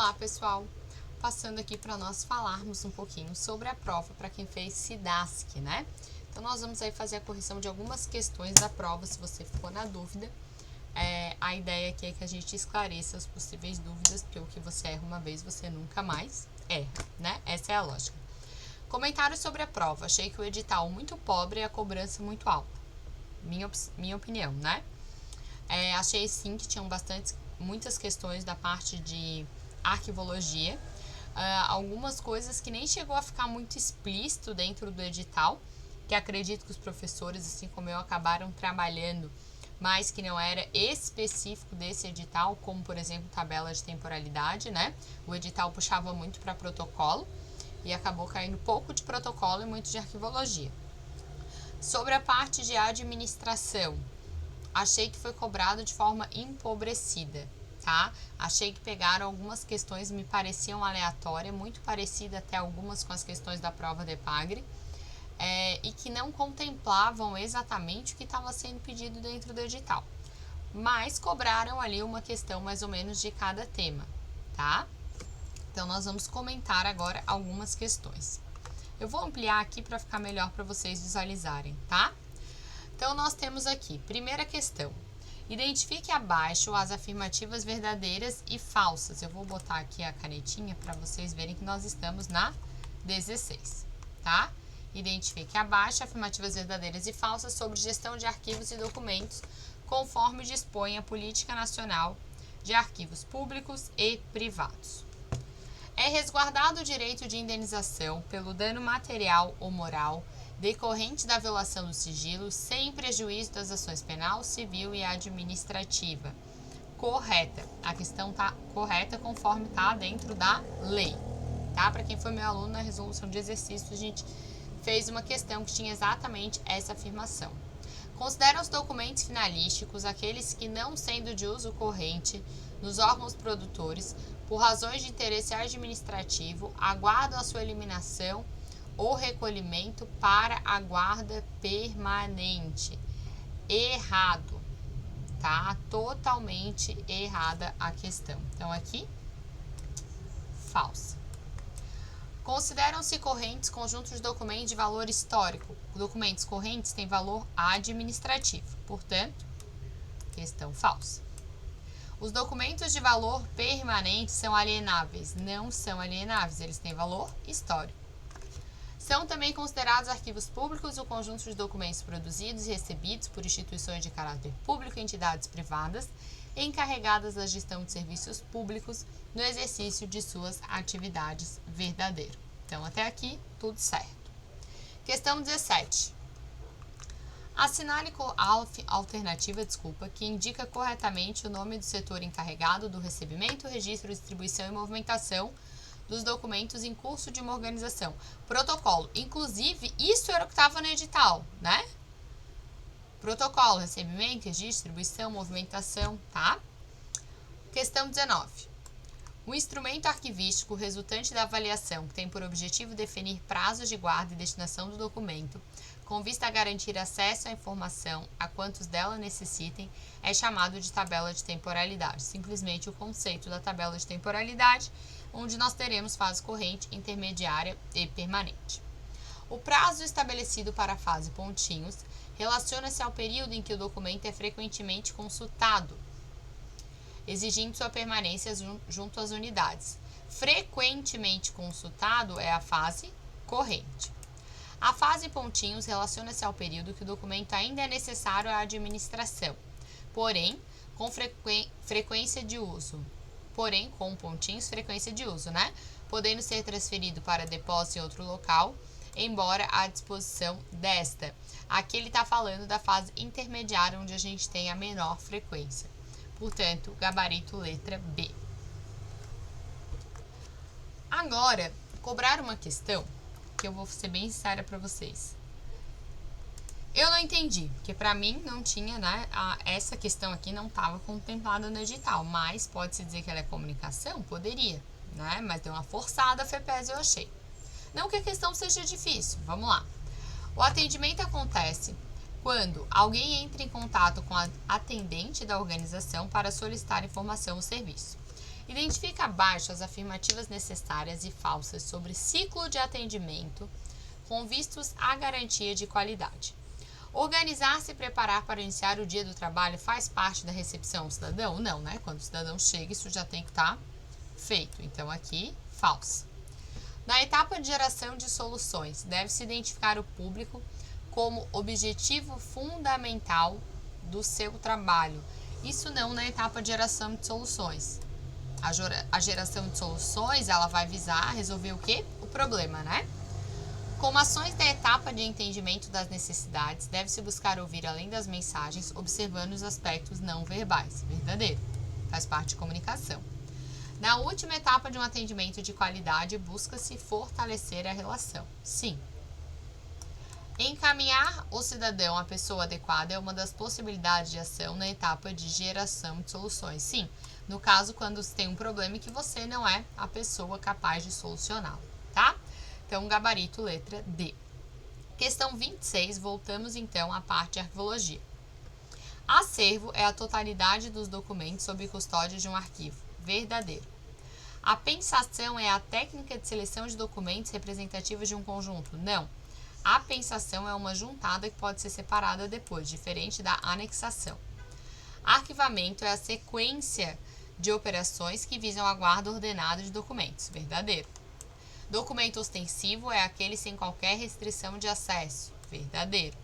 Olá, pessoal! Passando aqui para nós falarmos um pouquinho sobre a prova para quem fez SIDASC, né? Então, nós vamos aí fazer a correção de algumas questões da prova, se você ficou na dúvida. A ideia aqui é que a gente esclareça as possíveis dúvidas, porque o que você erra uma vez, você nunca mais erra, né? Essa é a lógica. Comentários sobre a prova. Achei que o edital muito pobre e a cobrança muito alta. Minha opinião, né? Achei sim que tinham muitas questões da parte de arquivologia, algumas coisas que nem chegou a ficar muito explícito dentro do edital, que acredito que os professores, assim como eu, acabaram trabalhando, mas que não era específico desse edital, como por exemplo tabela de temporalidade, né? O edital puxava muito para protocolo e acabou caindo pouco de protocolo e muito de arquivologia. Sobre a parte de administração, achei que foi cobrado de forma empobrecida, tá? Achei que pegaram algumas questões, me pareciam aleatórias, muito parecida até algumas com as questões da prova de Epagre, e que não contemplavam exatamente o que estava sendo pedido dentro do edital. Mas cobraram ali uma questão mais ou menos de cada tema, tá? Então, nós vamos comentar agora algumas questões. Eu vou ampliar aqui para ficar melhor para vocês visualizarem, tá? Então, nós temos aqui, primeira questão, identifique abaixo as afirmativas verdadeiras e falsas. Eu vou botar aqui a canetinha para vocês verem que nós estamos na 16, tá? Identifique abaixo afirmativas verdadeiras e falsas sobre gestão de arquivos e documentos, conforme dispõe a Política Nacional de Arquivos Públicos e Privados. É resguardado o direito de indenização pelo dano material ou moral decorrente da violação do sigilo, sem prejuízo das ações penal, civil e administrativa. Correta. A questão está correta conforme está dentro da lei. Tá? Para quem foi meu aluno na resolução de exercício, a gente fez uma questão que tinha exatamente essa afirmação. Considera os documentos finalísticos aqueles que, não sendo de uso corrente nos órgãos produtores, por razões de interesse administrativo, aguardam a sua eliminação ou recolhimento para a guarda permanente. Errado, tá? Totalmente errada a questão. Então, aqui, falsa. Consideram-se correntes conjuntos de documentos de valor histórico. Documentos correntes têm valor administrativo, portanto, questão falsa. Os documentos de valor permanente são alienáveis. Não são alienáveis, eles têm valor histórico. São também considerados arquivos públicos o conjunto de documentos produzidos e recebidos por instituições de caráter público e entidades privadas encarregadas da gestão de serviços públicos no exercício de suas atividades verdadeiras. Então, até aqui, tudo certo. Questão 17. Assinale a alternativa, que indica corretamente o nome do setor encarregado do recebimento, registro, distribuição e movimentação dos documentos em curso de uma organização. Protocolo. Inclusive, isso era o que estava no edital, né? Protocolo, recebimento, registro, distribuição, movimentação, tá? Questão 19. O instrumento arquivístico resultante da avaliação, que tem por objetivo definir prazos de guarda e destinação do documento, com vista a garantir acesso à informação a quantos dela necessitem, é chamado de tabela de temporalidade. Simplesmente o conceito da tabela de temporalidade, onde nós teremos fase corrente, intermediária e permanente. O prazo estabelecido para a fase pontinhos relaciona-se ao período em que o documento é frequentemente consultado, exigindo sua permanência junto às unidades. Frequentemente consultado é a fase corrente. A fase pontinhos relaciona-se ao período que o documento ainda é necessário à administração, porém com frequência de uso. Porém, com pontinhos, frequência de uso, né? Podendo ser transferido para depósito em outro local, embora à disposição desta. Aqui ele está falando da fase intermediária, onde a gente tem a menor frequência. Portanto, gabarito letra B. Agora, cobrar uma questão que eu vou ser bem sincera para vocês. Eu não entendi, porque para mim não tinha, né? Essa questão aqui não estava contemplada no edital, mas pode-se dizer que ela é comunicação? Poderia, né? Mas deu uma forçada a FEPES, eu achei. Não que a questão seja difícil, vamos lá. O atendimento acontece quando alguém entra em contato com a atendente da organização para solicitar informação ou serviço. Identifica abaixo as afirmativas necessárias e falsas sobre ciclo de atendimento com vistos à garantia de qualidade. Organizar-se e preparar para iniciar o dia do trabalho faz parte da recepção do cidadão? Não, né? Quando o cidadão chega, isso já tem que estar feito. Então, aqui, falsa. Na etapa de geração de soluções, deve-se identificar o público como objetivo fundamental do seu trabalho. Isso não na etapa de geração de soluções. A geração de soluções, ela vai visar resolver o quê? O problema, né? Como ações da etapa de entendimento das necessidades, deve-se buscar ouvir além das mensagens, observando os aspectos não verbais. Verdadeiro. Faz parte de comunicação. Na última etapa de um atendimento de qualidade, busca-se fortalecer a relação. Sim. Encaminhar o cidadão à pessoa adequada é uma das possibilidades de ação na etapa de geração de soluções. Sim, no caso quando você tem um problema e que você não é a pessoa capaz de solucioná-lo, tá? Então, gabarito, letra D. Questão 26, voltamos então à parte de arquivologia. Acervo é a totalidade dos documentos sob custódia de um arquivo. Verdadeiro. A pensação é a técnica de seleção de documentos representativos de um conjunto. Não. A pensação é uma juntada que pode ser separada depois, diferente da anexação. Arquivamento é a sequência de operações que visam a guarda ordenada de documentos. Verdadeiro. Documento ostensivo é aquele sem qualquer restrição de acesso. Verdadeiro.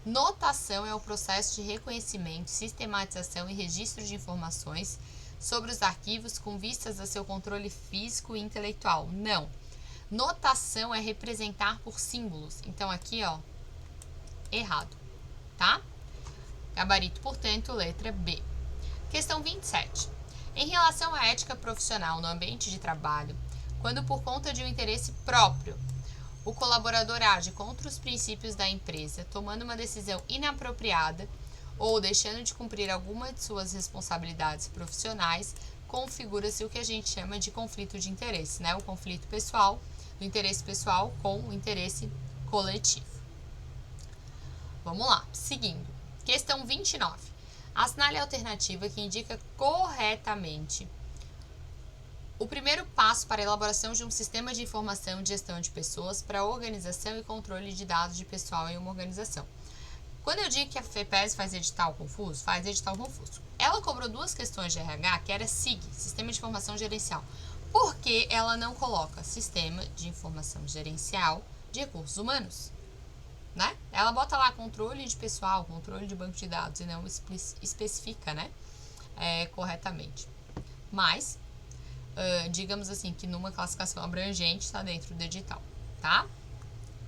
Notação é o processo de reconhecimento, sistematização e registro de informações sobre os arquivos com vistas a seu controle físico e intelectual. Não. Notação é representar por símbolos. Então, aqui, ó, errado, tá? Gabarito, portanto, letra B. Questão 27. Em relação à ética profissional no ambiente de trabalho, quando por conta de um interesse próprio, o colaborador age contra os princípios da empresa, tomando uma decisão inapropriada ou deixando de cumprir alguma de suas responsabilidades profissionais, configura-se o que a gente chama de conflito de interesse, né? O conflito pessoal, o interesse pessoal com o interesse coletivo. Vamos lá, seguindo. Questão 29. Assinale a alternativa que indica corretamente o primeiro passo para a elaboração de um sistema de informação de gestão de pessoas para organização e controle de dados de pessoal em uma organização. Quando eu digo que a FEPES faz edital confuso, faz edital confuso. Ela cobrou duas questões de RH, que era SIG, Sistema de Informação Gerencial. Por que ela não coloca Sistema de Informação Gerencial de Recursos Humanos? Né? Ela bota lá controle de pessoal, controle de banco de dados e não especifica, né? Corretamente. Mas, digamos assim, que numa classificação abrangente está dentro do edital, tá?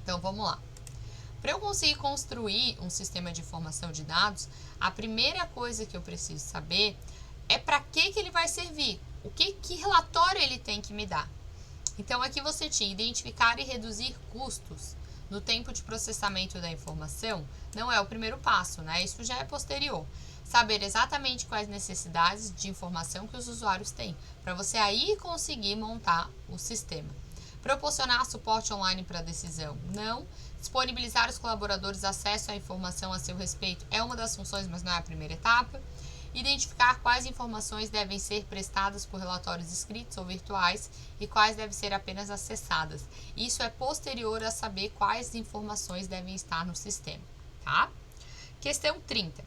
Então, vamos lá. Para eu conseguir construir um sistema de informação de dados, a primeira coisa que eu preciso saber é para que ele vai servir, que relatório ele tem que me dar. Então, aqui você tinha identificar e reduzir custos no tempo de processamento da informação, não é o primeiro passo, né? Isso já é posterior. Saber exatamente quais necessidades de informação que os usuários têm, para você aí conseguir montar o sistema. Proporcionar suporte online para a decisão, não. Disponibilizar os colaboradores acesso à informação a seu respeito é uma das funções, mas não é a primeira etapa. Identificar quais informações devem ser prestadas por relatórios escritos ou virtuais e quais devem ser apenas acessadas. Isso é posterior a saber quais informações devem estar no sistema, tá? Questão 30.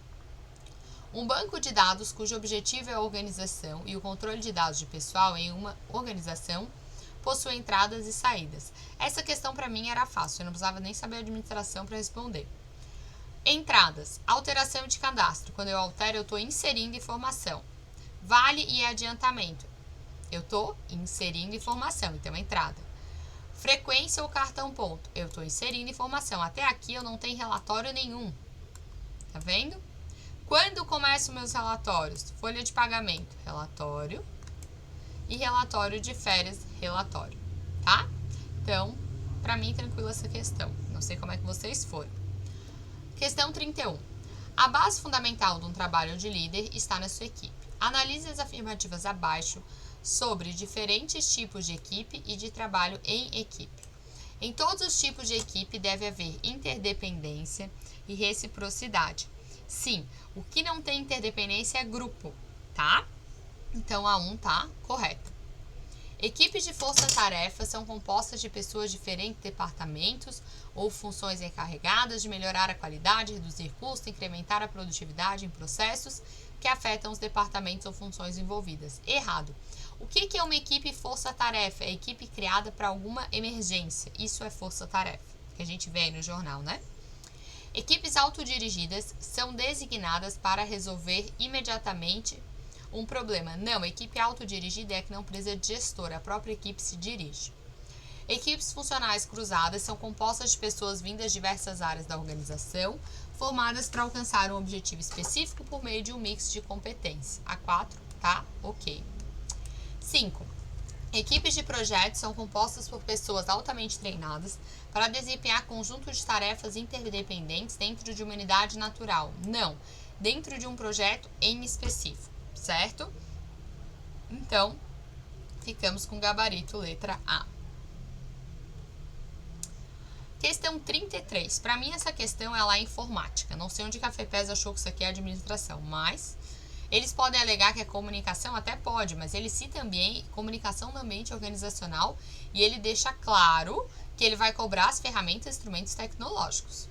Um banco de dados cujo objetivo é a organização e o controle de dados de pessoal em uma organização possui entradas e saídas. Essa questão para mim era fácil, eu não precisava nem saber a administração para responder. Entradas, alteração de cadastro. Quando eu altero, eu estou inserindo informação. Vale e adiantamento. Eu estou inserindo informação, então entrada. Frequência ou cartão ponto. Eu estou inserindo informação. Até aqui eu não tenho relatório nenhum. Tá vendo? Quando começam meus relatórios? Folha de pagamento, relatório. E relatório de férias, relatório. Tá? Então, para mim, tranquila essa questão. Não sei como é que vocês foram. Questão 31. A base fundamental de um trabalho de líder está na sua equipe. Analise as afirmativas abaixo sobre diferentes tipos de equipe e de trabalho em equipe. Em todos os tipos de equipe deve haver interdependência e reciprocidade. Sim, o que não tem interdependência é grupo, tá? Então, a 1 tá correta. Equipes de força-tarefa são compostas de pessoas de diferentes departamentos ou funções encarregadas de melhorar a qualidade, reduzir custos, incrementar a produtividade em processos que afetam os departamentos ou funções envolvidas. Errado. O que é uma equipe força-tarefa? É a equipe criada para alguma emergência. Isso é força-tarefa, que a gente vê aí no jornal, né? Equipes autodirigidas são designadas para resolver imediatamente um problema. Não, a equipe autodirigida é a que não precisa de gestor, a própria equipe se dirige. Equipes funcionais cruzadas são compostas de pessoas vindas de diversas áreas da organização, formadas para alcançar um objetivo específico por meio de um mix de competência. A 4 tá ok. 5. Equipes de projetos são compostas por pessoas altamente treinadas para desempenhar conjunto de tarefas interdependentes dentro de uma unidade natural. Não, dentro de um projeto em específico, certo? Então, ficamos com gabarito letra A. Questão 33. Para mim, essa questão ela é informática. Não sei onde a FEPES achou que isso aqui é administração, mas eles podem alegar que é comunicação, até pode, mas ele cita também comunicação no ambiente organizacional e ele deixa claro que ele vai cobrar as ferramentas e instrumentos tecnológicos,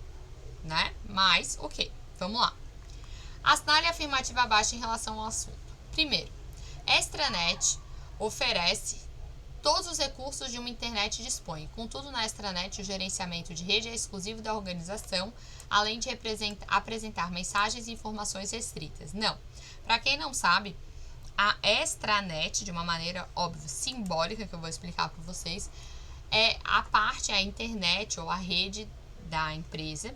né? Mas, ok, vamos lá. Assinale a afirmativa abaixo em relação ao assunto. Primeiro, extranet oferece todos os recursos de uma internet dispõe. Contudo, na extranet, o gerenciamento de rede é exclusivo da organização, além de apresentar mensagens e informações restritas. Não. Para quem não sabe, a extranet, de uma maneira, óbvio, simbólica, que eu vou explicar para vocês, é a internet ou a rede da empresa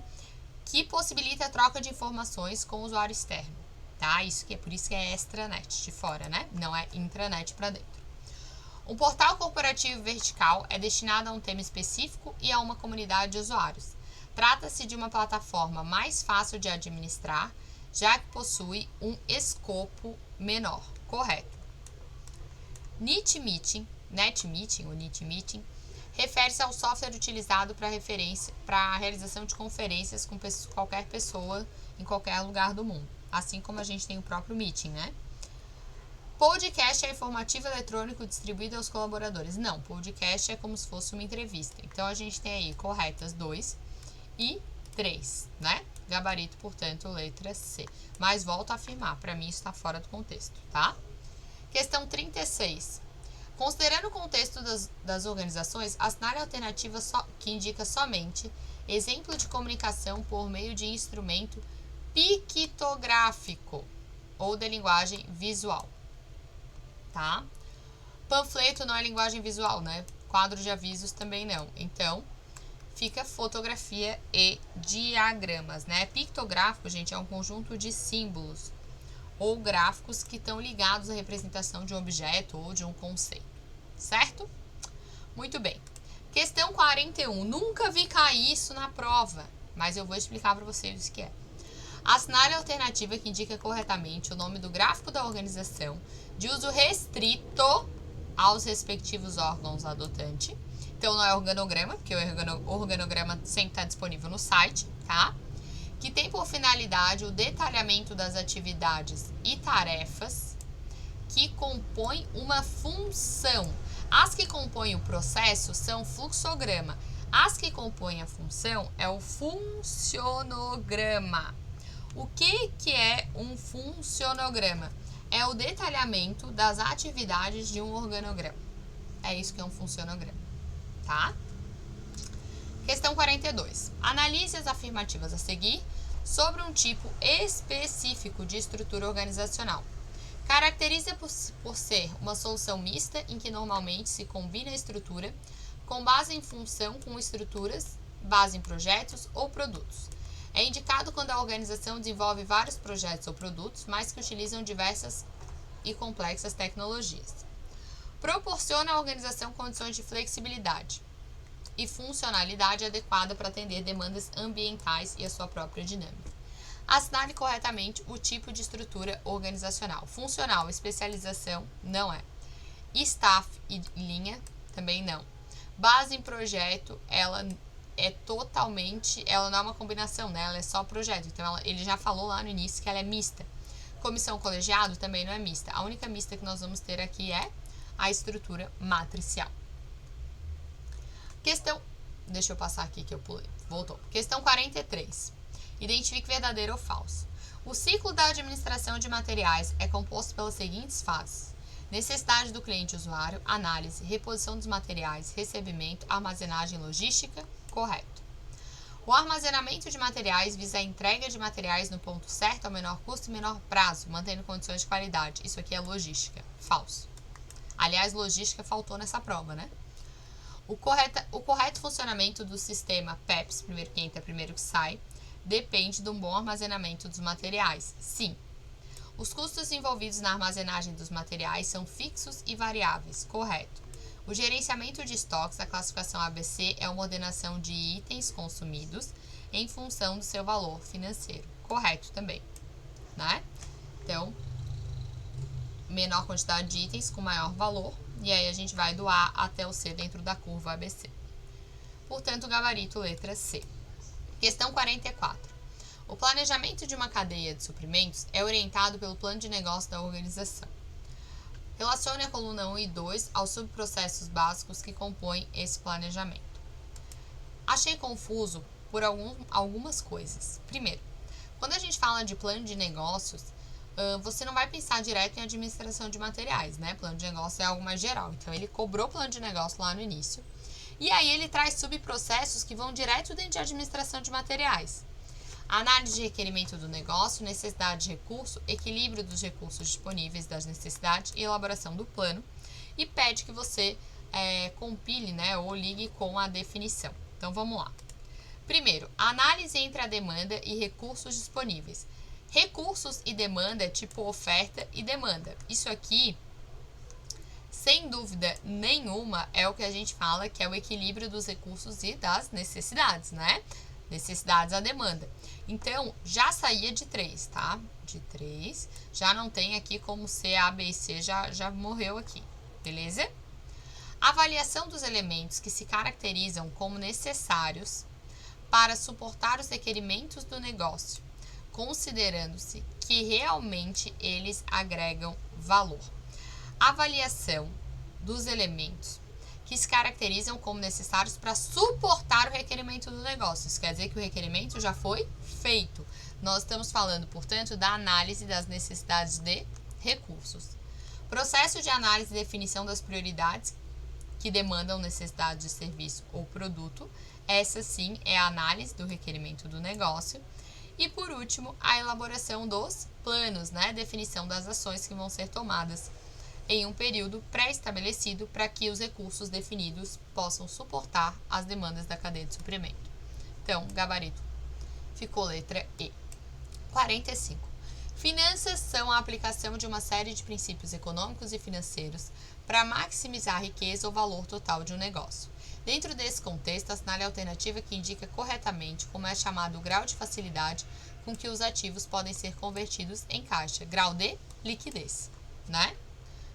que possibilita a troca de informações com o usuário externo, tá? Por isso que é extranet, de fora, né? Não é intranet para dentro. Um portal corporativo vertical é destinado a um tema específico e a uma comunidade de usuários. Trata-se de uma plataforma mais fácil de administrar, já que possui um escopo menor. Correto. NetMeeting refere-se ao software utilizado para a realização de conferências com qualquer pessoa em qualquer lugar do mundo. Assim como a gente tem o próprio Meeting, né? Podcast é informativo eletrônico distribuído aos colaboradores. Não, podcast é como se fosse uma entrevista. Então, a gente tem aí corretas 2 e 3, né? Gabarito, portanto, letra C. Mas volto a afirmar, para mim isso está fora do contexto, tá? Questão 36. Considerando o contexto das organizações, assinale a alternativa que indica somente exemplo de comunicação por meio de instrumento pictográfico ou de linguagem visual. Tá? Panfleto não é linguagem visual, né? Quadro de avisos também não. Então, fica fotografia e diagramas, né? Pictográfico, gente, é um conjunto de símbolos ou gráficos que estão ligados à representação de um objeto ou de um conceito, certo? Muito bem. Questão 41. Nunca vi cair isso na prova, mas eu vou explicar para vocês o que é. Assinale a alternativa que indica corretamente o nome do gráfico da organização de uso restrito aos respectivos órgãos adotante. Então, não é organograma, porque o organograma sempre está disponível no site, tá? Que tem por finalidade o detalhamento das atividades e tarefas que compõem uma função. As que compõem o processo são fluxograma. As que compõem a função é o funcionograma. O que é um funcionograma? É o detalhamento das atividades de um organograma. É isso que é um funcionograma, tá? Questão 42. Analise as afirmativas a seguir sobre um tipo específico de estrutura organizacional. Caracteriza por ser uma solução mista em que normalmente se combina a estrutura com base em função com estruturas, base em projetos ou produtos. É indicado quando a organização desenvolve vários projetos ou produtos, mas que utilizam diversas e complexas tecnologias. Proporciona à organização condições de flexibilidade e funcionalidade adequada para atender demandas ambientais e a sua própria dinâmica. Assinale corretamente o tipo de estrutura organizacional. Funcional, especialização, não é. Staff e linha, também não. Base em projeto, ela não é uma combinação, né? Ela é só projeto. Então, ele já falou lá no início que ela é mista. Comissão colegiado também não é mista. A única mista que nós vamos ter aqui é a estrutura matricial. Deixa eu passar aqui que eu pulei. Voltou. Questão 43. Identifique verdadeiro ou falso. O ciclo da administração de materiais é composto pelas seguintes fases: necessidade do cliente usuário, análise, reposição dos materiais, recebimento, armazenagem e logística. Correto. O armazenamento de materiais visa a entrega de materiais no ponto certo, ao menor custo e menor prazo, mantendo condições de qualidade. Isso aqui é logística. Falso. Aliás, logística faltou nessa prova, né? O correto funcionamento do sistema PEPS, primeiro que entra, primeiro que sai, depende de um bom armazenamento dos materiais. Sim. Os custos envolvidos na armazenagem dos materiais são fixos e variáveis. Correto. O gerenciamento de estoques, a classificação ABC, é uma ordenação de itens consumidos em função do seu valor financeiro. Correto também, né? Então, menor quantidade de itens com maior valor, e aí a gente vai do A até o C dentro da curva ABC. Portanto, gabarito letra C. Questão 44. O planejamento de uma cadeia de suprimentos é orientado pelo plano de negócio da organização. Relacione a coluna 1 e 2 aos subprocessos básicos que compõem esse planejamento. Achei confuso por algumas coisas. Primeiro, quando a gente fala de plano de negócios, você não vai pensar direto em administração de materiais, né? Plano de negócio é algo mais geral. Então, ele cobrou plano de negócio lá no início. E aí, ele traz subprocessos que vão direto dentro de administração de materiais. Análise de requerimento do negócio, necessidade de recurso, equilíbrio dos recursos disponíveis das necessidades e elaboração do plano. E pede que você compile, né, ou ligue com a definição. Então, vamos lá. Primeiro, análise entre a demanda e recursos disponíveis. Recursos e demanda é tipo oferta e demanda. Isso aqui, sem dúvida nenhuma, é o que a gente fala que é o equilíbrio dos recursos e das necessidades, né? Necessidades a demanda. Então, já saía de 3, tá? De 3. Já não tem aqui como C, A, B e C, já morreu aqui. Beleza? Avaliação dos elementos que se caracterizam como necessários para suportar os requerimentos do negócio, considerando-se que realmente eles agregam valor. Avaliação dos elementos que se caracterizam como necessários para suportar o requerimento do negócio. Isso quer dizer que o requerimento já foi feito. Nós estamos falando, portanto, da análise das necessidades de recursos. Processo de análise e definição das prioridades que demandam necessidade de serviço ou produto. Essa sim é a análise do requerimento do negócio. E por último, a elaboração dos planos, né? Definição das ações que vão ser tomadas em um período pré-estabelecido para que os recursos definidos possam suportar as demandas da cadeia de suprimento. Então, gabarito ficou letra E. 45. Finanças são a aplicação de uma série de princípios econômicos e financeiros para maximizar a riqueza ou valor total de um negócio. Dentro desse contexto, assinale a alternativa que indica corretamente como é chamado o grau de facilidade com que os ativos podem ser convertidos em caixa. Grau de liquidez, né?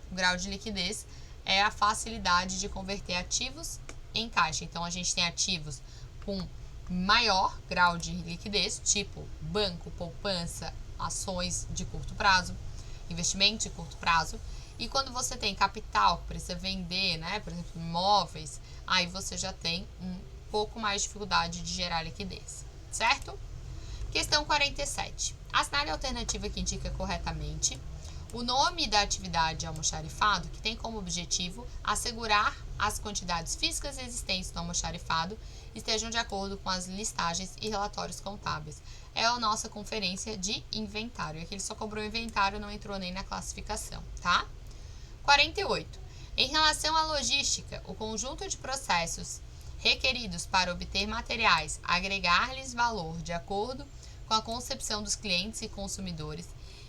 O grau de liquidez é a facilidade de converter ativos em caixa. Então, a gente tem ativos com maior grau de liquidez, tipo banco, poupança, ações de curto prazo, investimento de curto prazo. E quando você tem capital que precisa vender, né, por exemplo, imóveis, aí você já tem um pouco mais de dificuldade de gerar liquidez, certo? Questão 47. Assinale a alternativa que indica corretamente o nome da atividade almoxarifado, que tem como objetivo assegurar as quantidades físicas existentes no almoxarifado estejam de acordo com as listagens e relatórios contábeis. É a nossa conferência de inventário. Aqui ele só cobrou inventário, não entrou nem na classificação, tá? 48. Em relação à logística, o conjunto de processos requeridos para obter materiais, agregar-lhes valor de acordo com a concepção dos clientes e consumidores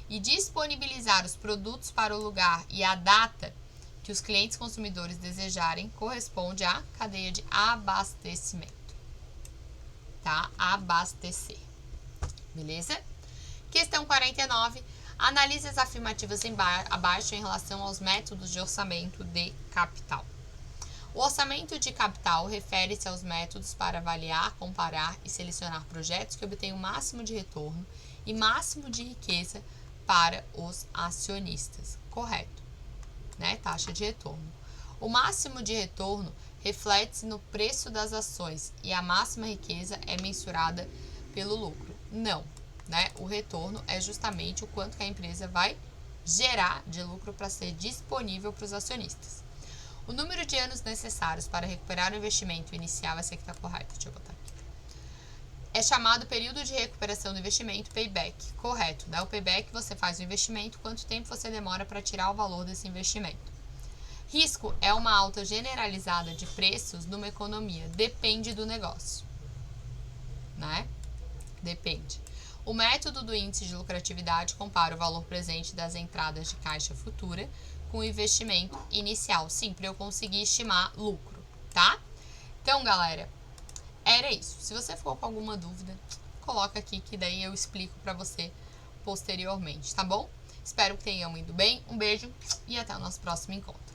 e disponibilizar os produtos para o lugar e a data que os clientes e consumidores desejarem corresponde à cadeia de abastecimento. Tá? Abastecer. Beleza? Questão 49. Analise as afirmativas abaixo em relação aos métodos de orçamento de capital. O orçamento de capital refere-se aos métodos para avaliar, comparar e selecionar projetos que obtenham o máximo de retorno e máximo de riqueza para os acionistas. Correto, né? Taxa de retorno. O máximo de retorno reflete-se no preço das ações e a máxima riqueza é mensurada pelo lucro. Não, né? O retorno é justamente o quanto que a empresa vai gerar de lucro para ser disponível para os acionistas. O número de anos necessários para recuperar o investimento inicial, essa aqui está correta, deixa eu botar aqui. É chamado período de recuperação do investimento, payback. Correto, né? O payback você faz o investimento, quanto tempo você demora para tirar o valor desse investimento. Risco é uma alta generalizada de preços numa economia. Depende do negócio, né? Depende. O método do índice de lucratividade compara o valor presente das entradas de caixa futura com o investimento inicial. Sim, para eu conseguir estimar lucro, tá? Então, galera, era isso. Se você for com alguma dúvida, coloca aqui que daí eu explico para você posteriormente, tá bom? Espero que tenham ido bem. Um beijo e até o nosso próximo encontro.